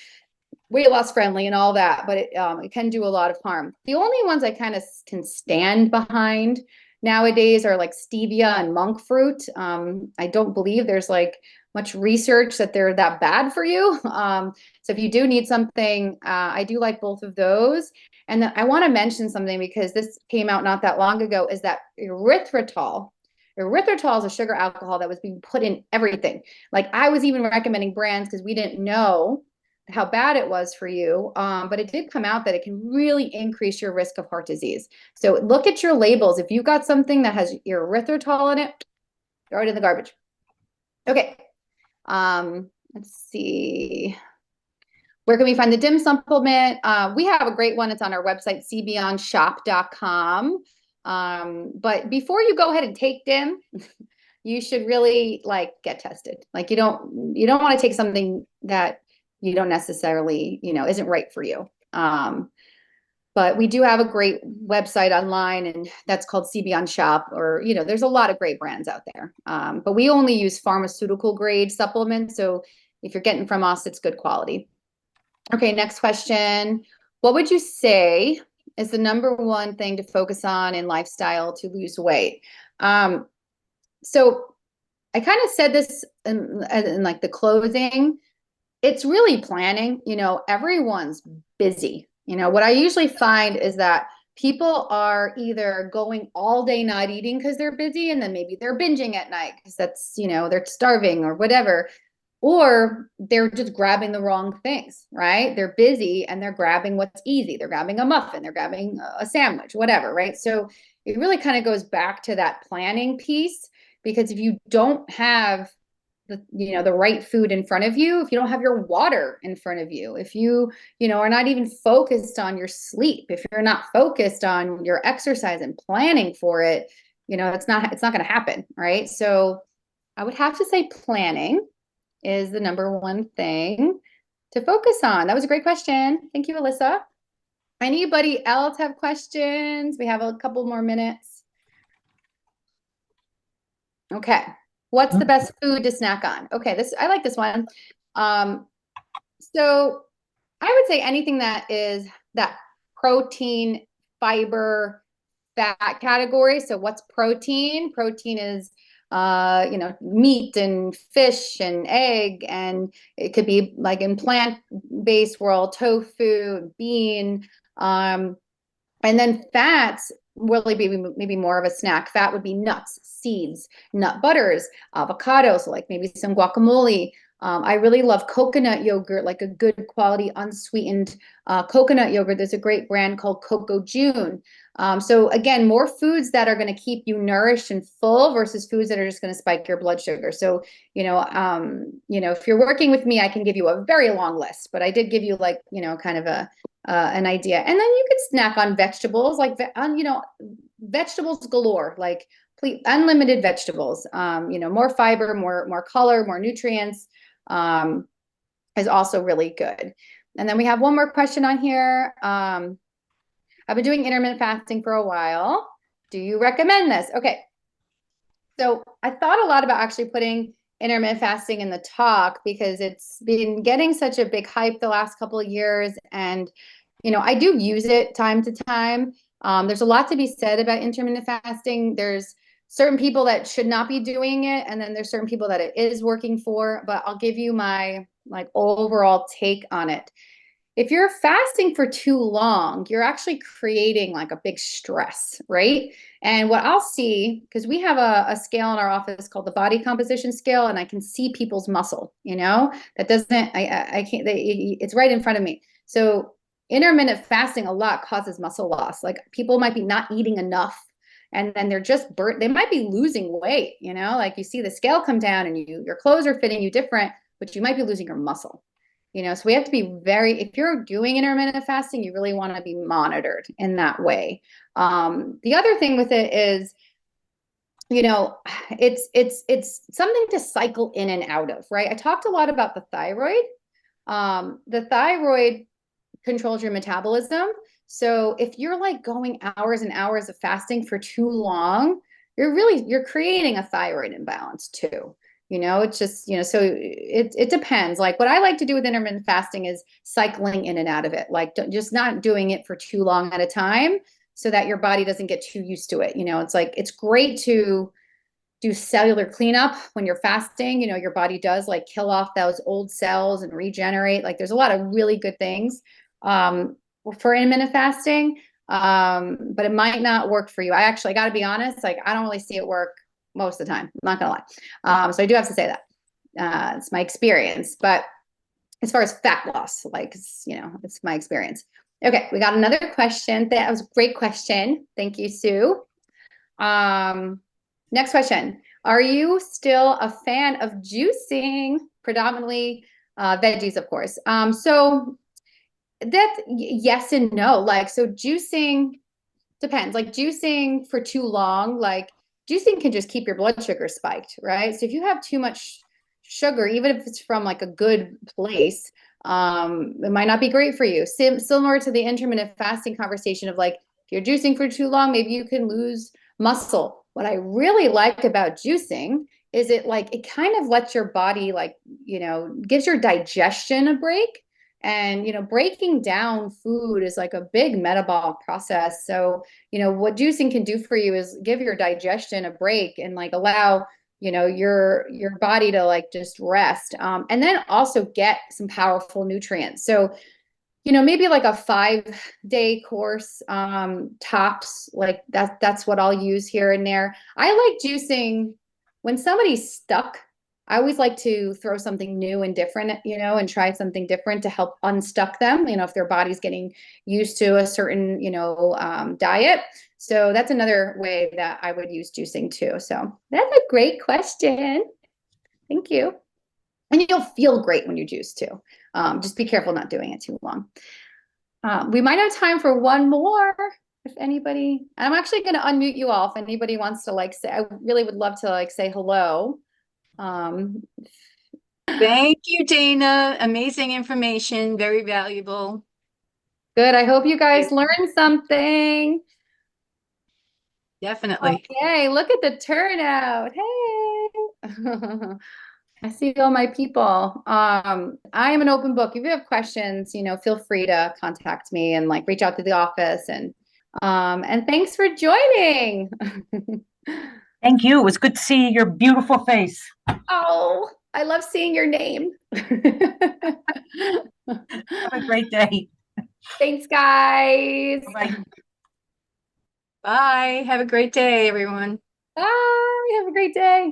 weight loss friendly and all that, but it can do a lot of harm. The only ones I kind of can stand behind nowadays are like stevia and monk fruit. I don't believe there's like much research that they're that bad for you. So if you do need something, I do like both of those. And then I want to mention something because this came out not that long ago, is that erythritol. Erythritol is a sugar alcohol that was being put in everything. Like I was even recommending brands because we didn't know how bad it was for you. But it did come out that it can really increase your risk of heart disease. So look at your labels. If you've got something that has erythritol in it, throw it in the garbage. Okay. Let's see. Where can we find the DIM supplement? We have a great one. It's on our website, cbeyondshop.com. But before you go ahead and take DIM, you should really like get tested. Like you don't want to take something that you don't necessarily, isn't right for you. But we do have a great website online, and that's called CB Shop, or, there's a lot of great brands out there. But we only use pharmaceutical grade supplements. So if you're getting from us, it's good quality. Okay, next question. What would you say is the number one thing to focus on in lifestyle to lose weight? So I kind of said this in like the closing. It's really planning. Everyone's busy. What I usually find is that people are either going all day not eating because they're busy, and then maybe they're binging at night because that's, they're starving or whatever, or they're just grabbing the wrong things, right? They're busy and they're grabbing what's easy. They're grabbing a muffin, they're grabbing a sandwich, whatever, right? So it really kind of goes back to that planning piece, because if you don't have the right food in front of you, if you don't have your water in front of you, if you are not even focused on your sleep, if you're not focused on your exercise and planning for it, it's not going to happen, right? So I would have to say planning is the number one thing to focus on. That was a great question. Thank you, Alyssa. Anybody else have questions? We have a couple more minutes. Okay. What's the best food to snack on? Okay, I like this one. So I would say anything that is that protein, fiber, fat category. So what's protein? Protein is meat and fish and egg, and it could be like in plant-based world, tofu, bean, and then fats really be maybe more of a snack. Fat would be nuts, seeds, nut butters, avocados, so like maybe some guacamole. I really love coconut yogurt, like a good quality unsweetened coconut yogurt. There's a great brand called Coco June. So again, more foods that are going to keep you nourished and full versus foods that are just going to spike your blood sugar. So, if you're working with me, I can give you a very long list, but I did give you like, kind of an idea. And then you could snack on vegetables, like, vegetables galore, like unlimited vegetables, more fiber, more color, more nutrients, is also really good. And then we have one more question on here. I've been doing intermittent fasting for a while. Do you recommend this? Okay. So I thought a lot about actually putting intermittent fasting in the talk, because it's been getting such a big hype the last couple of years. And, I do use it time to time. There's a lot to be said about intermittent fasting. There's certain people that should not be doing it, and then there's certain people that it is working for, but I'll give you my like overall take on it. If you're fasting for too long, you're actually creating like a big stress, right? And what I'll see, because we have a scale in our office called the body composition scale, and I can see people's muscle, that doesn't, I can't, it's right in front of me. So intermittent fasting a lot causes muscle loss. Like people might be not eating enough, and then they're just burnt. They might be losing weight, like you see the scale come down and your clothes are fitting you different, but you might be losing your muscle. So we have to be if you're doing intermittent fasting, you really want to be monitored in that way. The other thing with it is, it's something to cycle in and out of, right? I talked a lot about the thyroid. The thyroid controls your metabolism. So if you're like going hours and hours of fasting for too long, you're creating a thyroid imbalance too. It's just, so it depends. Like what I like to do with intermittent fasting is cycling in and out of it, like just not doing it for too long at a time so that your body doesn't get too used to it. It's like, it's great to do cellular cleanup when you're fasting. Your body does like kill off those old cells and regenerate. Like there's a lot of really good things for intermittent fasting, but it might not work for you. I got to be honest, like I don't really see it work most of the time. I'm not gonna lie. So I do have to say that it's my experience. But as far as fat loss, like it's my experience. Okay, we got another question. That was a great question. Thank you, Sue. Next question. Are you still a fan of juicing? Predominantly veggies, of course. So that yes and no. Like, so juicing depends. Like juicing for too long, like juicing can just keep your blood sugar spiked, right? So if you have too much sugar, even if it's from like a good place, it might not be great for you. Similar to the intermittent fasting conversation of like, if you're juicing for too long, maybe you can lose muscle. What I really like about juicing is it kind of lets your body gives your digestion a break. And breaking down food is like a big metabolic process. So what juicing can do for you is give your digestion a break and like allow your body to like just rest, and then also get some powerful nutrients. So maybe like a 5-day course, tops, like that's what I'll use here and there. I like juicing when somebody's stuck. I always like to throw something new and different, and try something different to help unstuck them, if their body's getting used to a certain, diet. So that's another way that I would use juicing too. So that's a great question. Thank you. And you'll feel great when you juice too. Just be careful not doing it too long. We might have time for one more. If anybody, I'm actually going to unmute you all. If anybody wants to say, I really would love to say hello. Thank you, Dana. Amazing information, very valuable. Good. I hope you guys learned something. Definitely. Okay, look at the turnout. Hey. I see all my people. I am an open book. If you have questions, feel free to contact me and reach out to the office, and thanks for joining. Thank you. It was good to see your beautiful face. Oh, I love seeing your name. Have a great day. Thanks, guys. Bye. Bye. Have a great day, everyone. Bye. Have a great day.